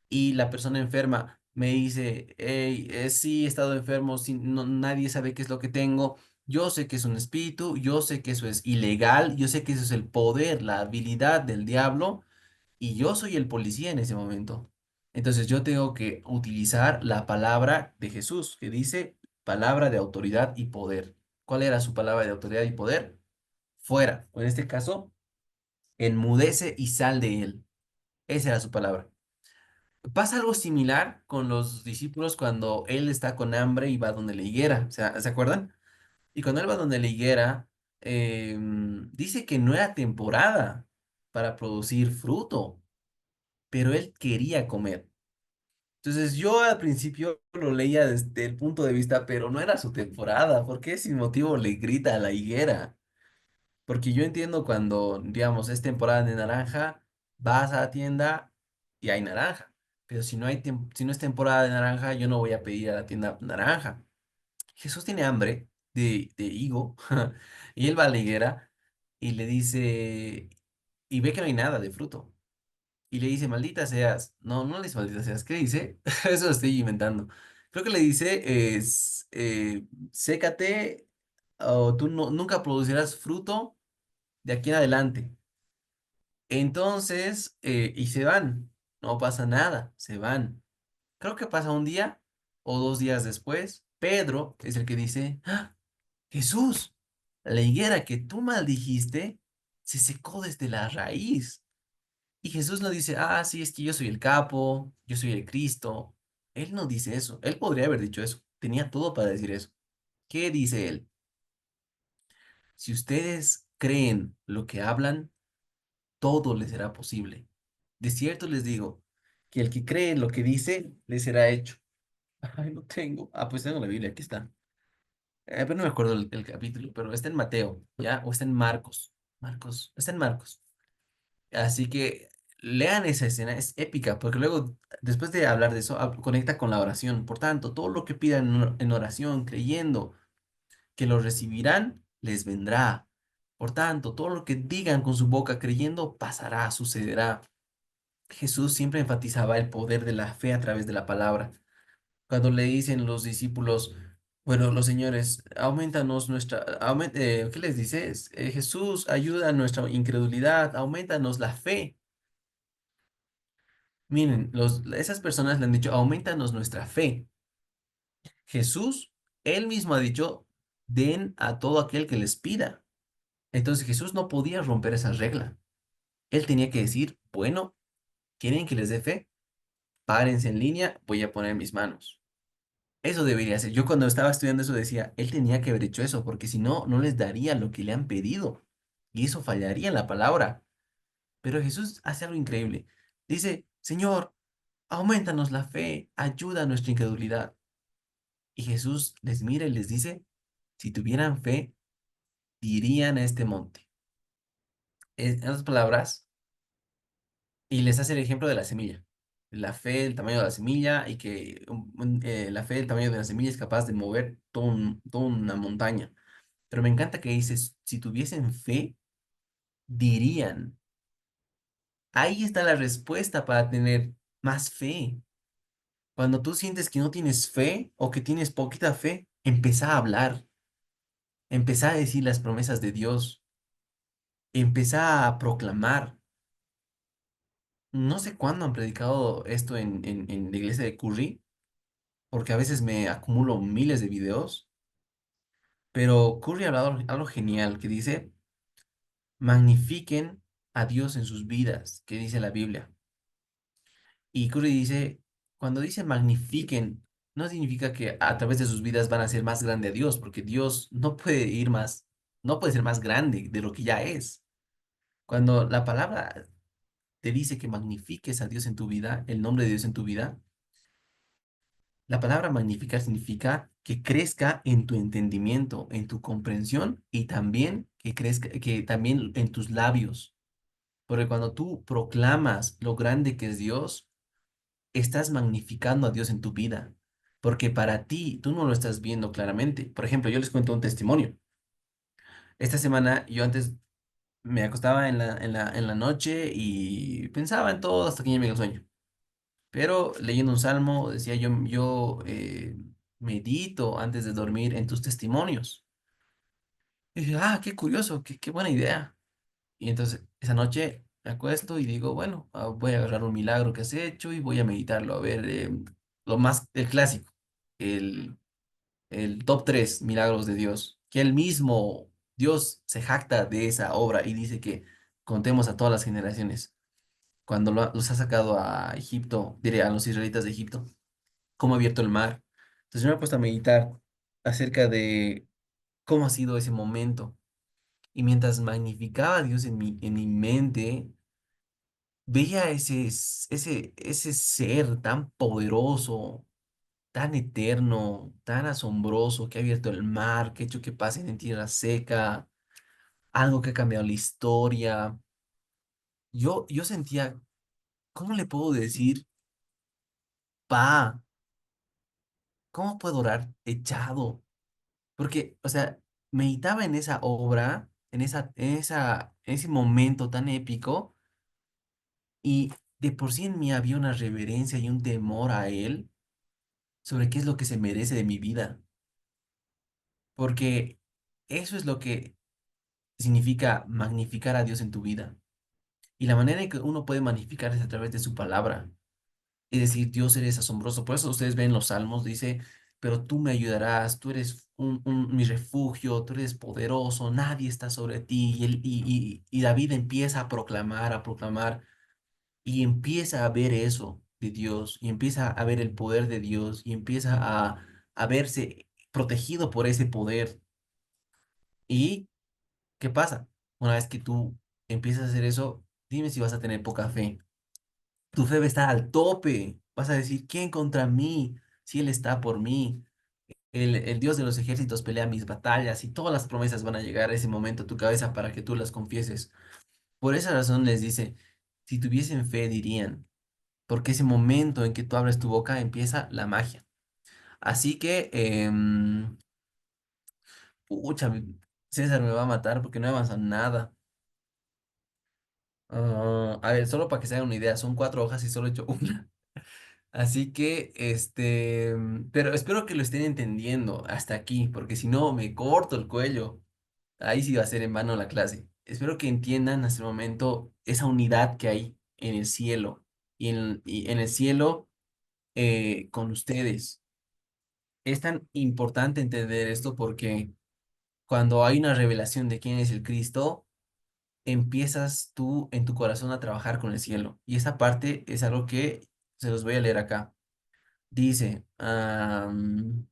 y la persona enferma me dice, hey, sí, he estado enfermo, sí, nadie sabe qué es lo que tengo, yo sé que es un espíritu, yo sé que eso es ilegal, yo sé que eso es el poder, la habilidad del diablo, y yo soy el policía en ese momento. Entonces yo tengo que utilizar la palabra de Jesús, que dice palabra de autoridad y poder. ¿Cuál era su palabra de autoridad y poder? Fuera. O en este caso, enmudece y sal de él. Esa era su palabra. Pasa algo similar con los discípulos cuando él está con hambre y va donde la higuera, ¿se acuerdan? Y cuando él va donde la higuera, dice que no era temporada para producir fruto, pero él quería comer. Entonces yo al principio lo leía desde el punto de vista, pero no era su temporada, ¿por qué sin motivo le grita a la higuera? Porque yo entiendo cuando, digamos, es temporada de naranja, vas a la tienda y hay naranja. Pero si no si no es temporada de naranja, yo no voy a pedir a la tienda naranja. Jesús tiene hambre de higo y él va a la higuera y le dice, y ve que no hay nada de fruto. Y le dice, maldita seas. No, no le dice maldita seas. ¿Qué dice? Eso lo estoy inventando. Creo que le dice, sécate o tú nunca producirás fruto de aquí en adelante. Entonces, y se van, no pasa nada, se van. Creo que pasa un día o 2 días después, Pedro es el que dice, "¡Ah! Jesús, la higuera que tú maldijiste se secó desde la raíz." Y Jesús no dice, ah, sí, es que yo soy el capo, yo soy el Cristo. Él no dice eso, él podría haber dicho eso, tenía todo para decir eso. ¿Qué dice él? Si ustedes creen lo que hablan, todo les será posible. De cierto les digo que el que cree en lo que dice, le será hecho. Ay, no tengo. Ah, pues tengo la Biblia, aquí está. Pero no me acuerdo el capítulo, pero está en Mateo, ¿ya? O está en Marcos. Marcos, está en Marcos. Así que lean esa escena, es épica, porque luego, después de hablar de eso, conecta con la oración. Por tanto, todo lo que pidan en oración, creyendo que lo recibirán, les vendrá. Por tanto, todo lo que digan con su boca, creyendo, pasará, sucederá. Jesús siempre enfatizaba el poder de la fe a través de la palabra. Cuando le dicen los discípulos, bueno, los señores, aumentanos ¿qué les dices? Jesús, ayuda a nuestra incredulidad, aumentanos la fe. Miren, esas personas le han dicho, aumentanos nuestra fe. Jesús, él mismo ha dicho, den a todo aquel que les pida. Entonces Jesús no podía romper esa regla. Él tenía que decir, bueno, ¿quieren que les dé fe? Párense en línea, voy a poner mis manos. Eso debería ser. Yo cuando estaba estudiando eso decía, él tenía que haber hecho eso, porque si no, no les daría lo que le han pedido. Y eso fallaría en la palabra. Pero Jesús hace algo increíble. Dice, Señor, aumentanos la fe, ayuda a nuestra incredulidad. Y Jesús les mira y les dice, si tuvieran fe, dirían a este monte. En otras palabras, y les hace el ejemplo de la semilla. La fe, el tamaño de la semilla y que la fe, el tamaño de la semilla es capaz de mover toda una montaña. Pero me encanta que dices, si tuviesen fe, dirían. Ahí está la respuesta para tener más fe. Cuando tú sientes que no tienes fe o que tienes poquita fe, empezá a hablar, empezá a decir las promesas de Dios, empezá a proclamar. No sé cuándo han predicado esto en la iglesia de Curry, porque a veces me acumulo miles de videos, pero Curry ha hablado algo genial que dice, magnifiquen a Dios en sus vidas, que dice la Biblia. Y Curry dice, cuando dice magnifiquen, no significa que a través de sus vidas van a ser más grande a Dios, porque Dios no puede ir más, no puede ser más grande de lo que ya es. Cuando la palabra te dice que magnifiques a Dios en tu vida, el nombre de Dios en tu vida, la palabra magnificar significa que crezca en tu entendimiento, en tu comprensión y también que crezca, que también en tus labios. Porque cuando tú proclamas lo grande que es Dios, estás magnificando a Dios en tu vida. Porque para ti, tú no lo estás viendo claramente. Por ejemplo, yo les cuento un testimonio. Esta semana yo antes me acostaba en la noche y pensaba en todo hasta que ya me dio el sueño. Pero leyendo un salmo, decía yo medito antes de dormir en tus testimonios. Y dije, qué curioso, qué buena idea. Y entonces esa noche me acuesto y digo, bueno, voy a agarrar un milagro que has hecho y voy a meditarlo. A ver, el clásico, el, el top 3 milagros de Dios, que el mismo Dios se jacta de esa obra y dice que contemos a todas las generaciones. Cuando los ha sacado a Egipto, diré, a los israelitas de Egipto, cómo ha abierto el mar. Entonces yo me he puesto a meditar acerca de cómo ha sido ese momento. Y mientras magnificaba a Dios en mi mente, veía ese ser tan poderoso, tan eterno, tan asombroso, que ha abierto el mar, que ha hecho que pasen en tierra seca, algo que ha cambiado la historia. Yo sentía, ¿cómo le puedo decir, pa? ¿Cómo puedo orar echado? Porque, o sea, meditaba en esa obra, en ese momento tan épico, y de por sí en mí había una reverencia y un temor a él sobre qué es lo que se merece de mi vida. Porque eso es lo que significa magnificar a Dios en tu vida. Y la manera en que uno puede magnificar es a través de su palabra. Es decir, Dios eres asombroso. Por eso ustedes ven los salmos, dice, pero tú me ayudarás, tú eres mi refugio, tú eres poderoso, nadie está sobre ti. Y David empieza a proclamar, y empieza a ver eso de Dios, y empieza a ver el poder de Dios, y empieza a verse protegido por ese poder. ¿Y qué pasa? Una vez que tú empiezas a hacer eso, dime si vas a tener poca fe. Tu fe va a estar al tope. Vas a decir, ¿quién contra mí? Si Él está por mí. El Dios de los ejércitos pelea mis batallas y todas las promesas van a llegar a ese momento a tu cabeza para que tú las confieses. Por esa razón les dice, si tuviesen fe dirían, porque ese momento en que tú abres tu boca empieza la magia. Así que, pucha, César me va a matar porque no he avanzado nada. A ver, solo para que se hagan una idea, son 4 hojas y solo he hecho una. Así que, pero espero que lo estén entendiendo hasta aquí, porque si no, me corto el cuello. Ahí sí va a ser en vano la clase. Espero que entiendan hasta el momento esa unidad que hay en el cielo y en el cielo con ustedes. Es tan importante entender esto porque cuando hay una revelación de quién es el Cristo, empiezas tú en tu corazón a trabajar con el cielo. Y esa parte es algo que se los voy a leer acá. Dice, ay,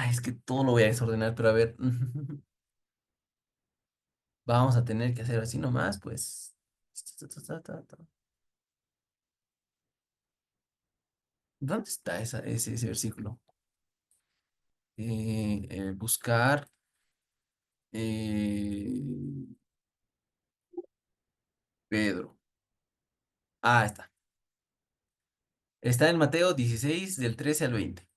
es que todo lo voy a desordenar, pero a ver, vamos a tener que hacer así nomás, pues. ¿Dónde está ese versículo? Buscar eh, Pedro. Está. Está en Mateo 16 del 13 al 20.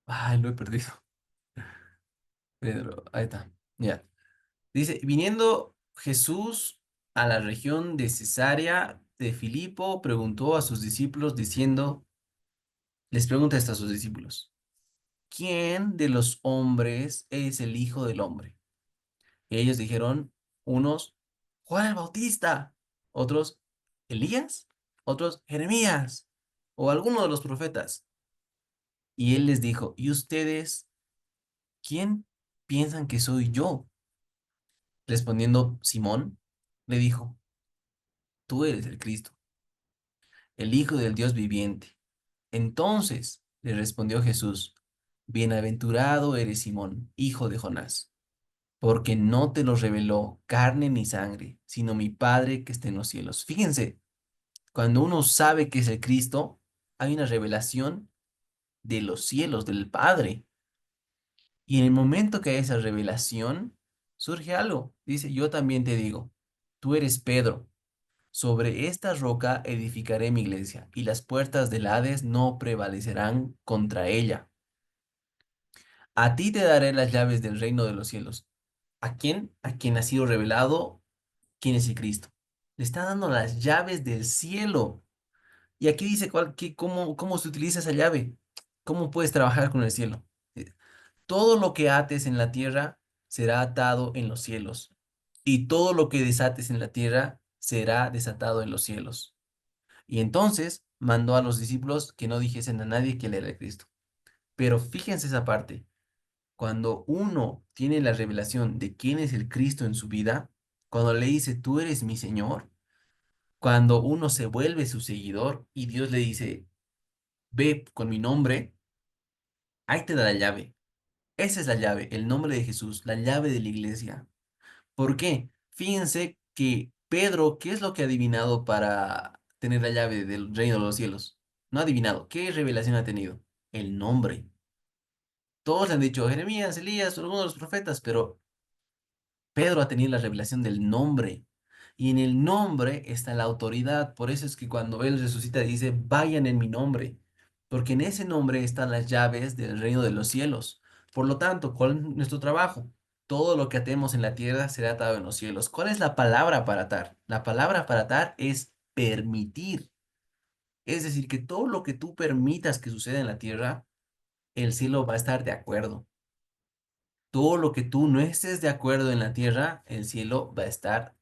Ay, lo he perdido. Pedro, ahí está. Ya. Dice, viniendo Jesús a la región de Cesarea de Filipo, preguntó a sus discípulos diciendo, les pregunta esto a sus discípulos, ¿quién de los hombres es el Hijo del Hombre? Y ellos dijeron, unos, Juan el Bautista, otros, Elías, otros, Jeremías, o alguno de los profetas. Y él les dijo, ¿y ustedes quién piensan que soy yo? Respondiendo Simón, le dijo, tú eres el Cristo, el Hijo del Dios viviente. Entonces le respondió Jesús, Bienaventurado eres Simón, hijo de Jonás, porque no te lo reveló carne ni sangre, sino mi Padre que está en los cielos. Fíjense, cuando uno sabe que es el Cristo, hay una revelación de los cielos, del Padre. Y en el momento que hay esa revelación, surge algo. Dice, yo también te digo, tú eres Pedro. Sobre esta roca edificaré mi iglesia, y las puertas del Hades no prevalecerán contra ella. A ti te daré las llaves del reino de los cielos. ¿A quién? A quien ha sido revelado quién es el Cristo. Le está dando las llaves del cielo. Y aquí dice cómo se utiliza esa llave. ¿Cómo puedes trabajar con el cielo? Todo lo que ates en la tierra será atado en los cielos, y todo lo que desates en la tierra será desatado en los cielos. Y entonces mandó a los discípulos que no dijesen a nadie que él era el Cristo. Pero fíjense esa parte, cuando uno tiene la revelación de quién es el Cristo en su vida, cuando le dice, tú eres mi Señor, cuando uno se vuelve su seguidor y Dios le dice, ve con mi nombre, ahí te da la llave. Esa es la llave, el nombre de Jesús, la llave de la iglesia. ¿Por qué? Fíjense que Pedro, ¿qué es lo que ha adivinado para tener la llave del reino de los cielos? No ha adivinado. ¿Qué revelación ha tenido? El nombre. Todos le han dicho Jeremías, Elías, algunos de los profetas, pero Pedro ha tenido la revelación del nombre. Y en el nombre está la autoridad. Por eso es que cuando él resucita dice, vayan en mi nombre. Porque en ese nombre están las llaves del reino de los cielos. Por lo tanto, ¿cuál es nuestro trabajo? Todo lo que atemos en la tierra será atado en los cielos. ¿Cuál es la palabra para atar? La palabra para atar es permitir. Es decir, que todo lo que tú permitas que suceda en la tierra, el cielo va a estar de acuerdo. Todo lo que tú no estés de acuerdo en la tierra, el cielo va a estar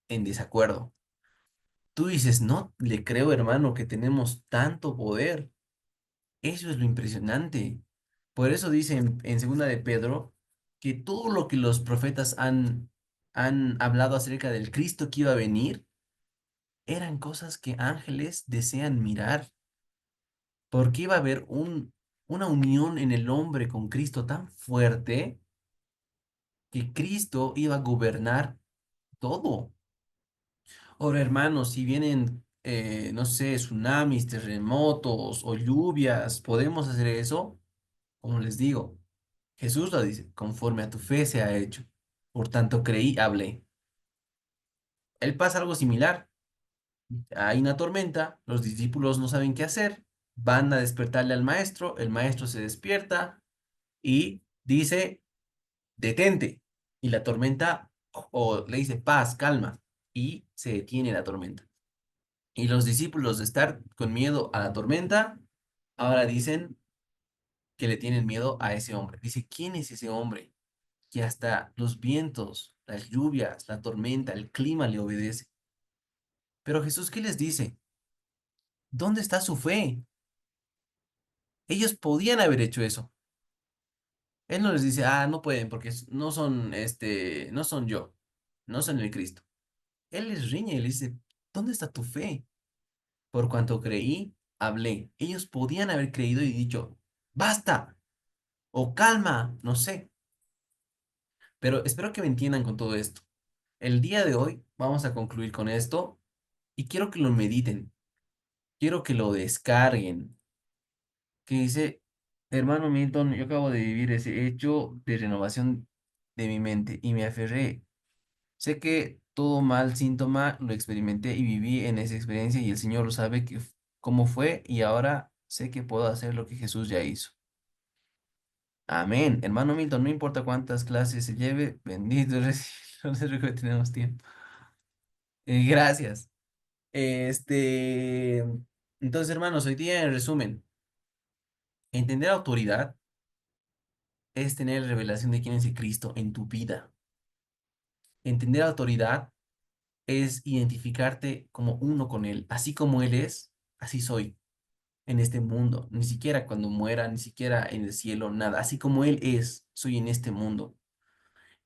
en desacuerdo. Tú dices, no le creo, hermano, que tenemos tanto poder. Eso es lo impresionante. Por eso dice en segunda de Pedro que todo lo que los profetas han hablado acerca del Cristo que iba a venir eran cosas que ángeles desean mirar, porque iba a haber una unión en el hombre con Cristo tan fuerte que Cristo iba a gobernar todo. Ahora, hermanos, si vienen, no sé, tsunamis, terremotos o lluvias, ¿podemos hacer eso? Como les digo, Jesús lo dice, conforme a tu fe se ha hecho. Por tanto, creí, hablé. Él pasa algo similar. Hay una tormenta, los discípulos no saben qué hacer, van a despertarle al maestro, el maestro se despierta y dice, detente. Y la tormenta, o le dice, paz, calma, y se detiene la tormenta. Y los discípulos de estar con miedo a la tormenta, ahora dicen que le tienen miedo a ese hombre. Dice, ¿quién es ese hombre que hasta los vientos, las lluvias, la tormenta, el clima le obedece? Pero Jesús, ¿qué les dice? ¿Dónde está su fe? Ellos podían haber hecho eso. Él no les dice, ah, no pueden porque no son, no son yo, no son el Cristo. Él les riñe y les dice, ¿dónde está tu fe? Por cuanto creí, hablé. Ellos podían haber creído y dicho, basta, o calma, no sé. Pero espero que me entiendan con todo esto. El día de hoy vamos a concluir con esto y quiero que lo mediten, quiero que lo descarguen. Que dice, hermano Milton, yo acabo de vivir ese hecho de renovación de mi mente y me aferré. Sé que todo mal síntoma lo experimenté y viví en esa experiencia y el Señor lo sabe cómo fue y ahora sé que puedo hacer lo que Jesús ya hizo. Amén. Hermano Milton, no importa cuántas clases se lleve, bendito eres. No sé que tenemos tiempo. Gracias. Este, entonces, hermanos, hoy día en resumen, entender autoridad es tener revelación de quién es el Cristo en tu vida. Entender autoridad es identificarte como uno con Él. Así como Él es, así soy en este mundo. Ni siquiera cuando muera, ni siquiera en el cielo, nada. Así como Él es, soy en este mundo.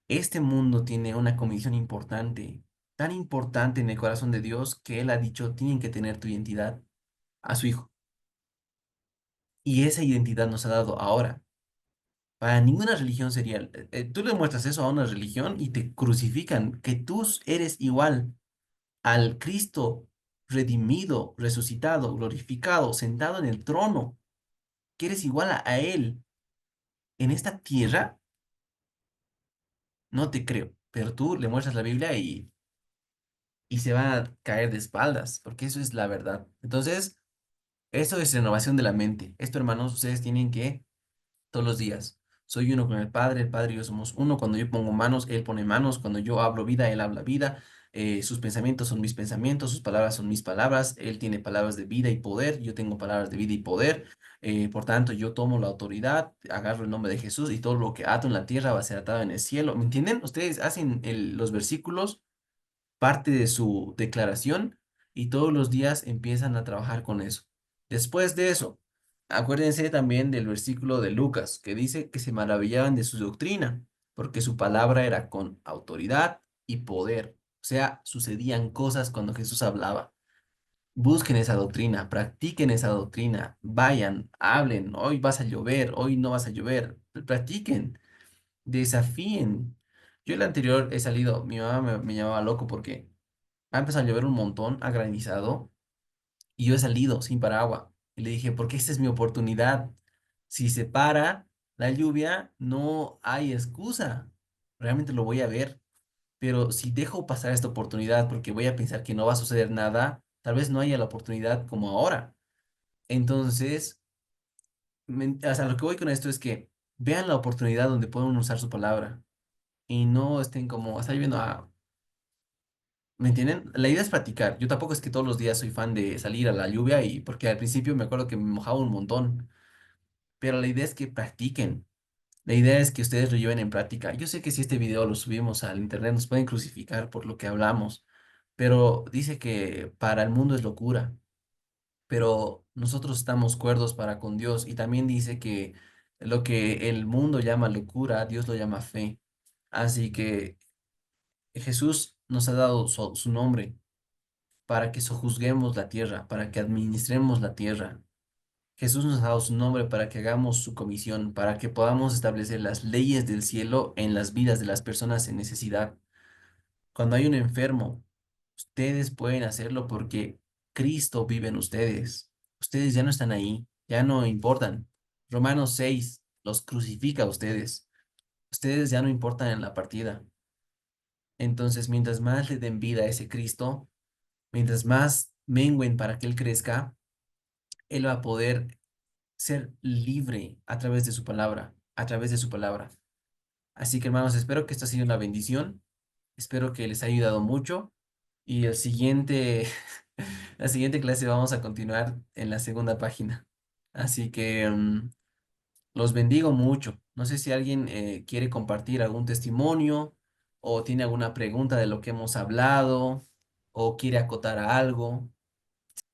Este mundo tiene una comisión importante, tan importante en el corazón de Dios que Él ha dicho, tienen que tener tu identidad a su Hijo. Y esa identidad nos ha dado ahora. Para ninguna religión sería. Tú le muestras eso a una religión y te crucifican, que tú eres igual al Cristo redimido, resucitado, glorificado, sentado en el trono, que eres igual a Él en esta tierra, no te creo. Pero tú le muestras la Biblia y se van a caer de espaldas, porque eso es la verdad. Entonces, eso es renovación de la mente. Esto, hermanos, ustedes tienen que todos los días. Soy uno con el Padre y yo somos uno. Cuando yo pongo manos, Él pone manos. Cuando yo hablo vida, Él habla vida. Sus pensamientos son mis pensamientos, sus palabras son mis palabras. Él tiene palabras de vida y poder, yo tengo palabras de vida y poder. Por tanto, yo tomo la autoridad, agarro el nombre de Jesús y todo lo que ato en la tierra va a ser atado en el cielo. ¿Me entienden? Ustedes hacen los versículos parte de su declaración y todos los días empiezan a trabajar con eso. Después de eso, acuérdense también del versículo de Lucas que dice que se maravillaban de su doctrina, porque su palabra era con autoridad y poder. O sea, sucedían cosas cuando Jesús hablaba. Busquen esa doctrina, practiquen esa doctrina, vayan, hablen, hoy vas a llover, hoy no vas a llover, practiquen, desafíen. Yo el anterior he salido, mi mamá me llamaba loco porque ha empezado a llover un montón, ha granizado, y yo he salido sin paraguas. Y le dije, porque esta es mi oportunidad. Si se para la lluvia, no hay excusa. Realmente lo voy a ver. Pero si dejo pasar esta oportunidad porque voy a pensar que no va a suceder nada, tal vez no haya la oportunidad como ahora. Entonces, o sea, lo que voy con esto es que vean la oportunidad donde pueden usar su palabra y no estén como, está lloviendo, ¿me entienden? La idea es practicar. Yo tampoco es que todos los días soy fan de salir a la lluvia y porque al principio me acuerdo que me mojaba un montón, pero la idea es que practiquen. La idea es que ustedes lo lleven en práctica. Yo sé que si este video lo subimos al internet nos pueden crucificar por lo que hablamos, pero dice que para el mundo es locura, pero nosotros estamos cuerdos para con Dios y también dice que lo que el mundo llama locura, Dios lo llama fe. Así que Jesús nos ha dado su nombre para que sojuzguemos la tierra, para que administremos la tierra. Jesús nos ha dado su nombre para que hagamos su comisión, para que podamos establecer las leyes del cielo en las vidas de las personas en necesidad. Cuando hay un enfermo, ustedes pueden hacerlo porque Cristo vive en ustedes. Ustedes ya no están ahí, ya no importan. Romanos 6 los crucifica a ustedes. Ustedes ya no importan en la partida. Entonces, mientras más le den vida a ese Cristo, mientras más mengüen para que Él crezca, Él va a poder ser libre a través de su palabra, a través de su palabra. Así que hermanos, espero que esto ha sido una bendición. Espero que les haya ayudado mucho. Y el siguiente, la siguiente clase vamos a continuar en la segunda página. Así que los bendigo mucho. No sé si alguien quiere compartir algún testimonio o tiene alguna pregunta de lo que hemos hablado o quiere acotar a algo.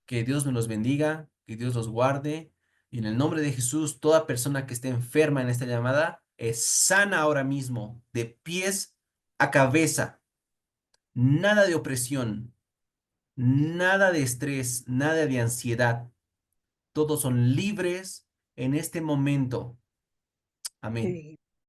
Que Dios me los bendiga, que Dios los guarde. Y en el nombre de Jesús, toda persona que esté enferma en esta llamada es sana ahora mismo, de pies a cabeza. Nada de opresión, nada de estrés, nada de ansiedad. Todos son libres en este momento. Amén. Sí.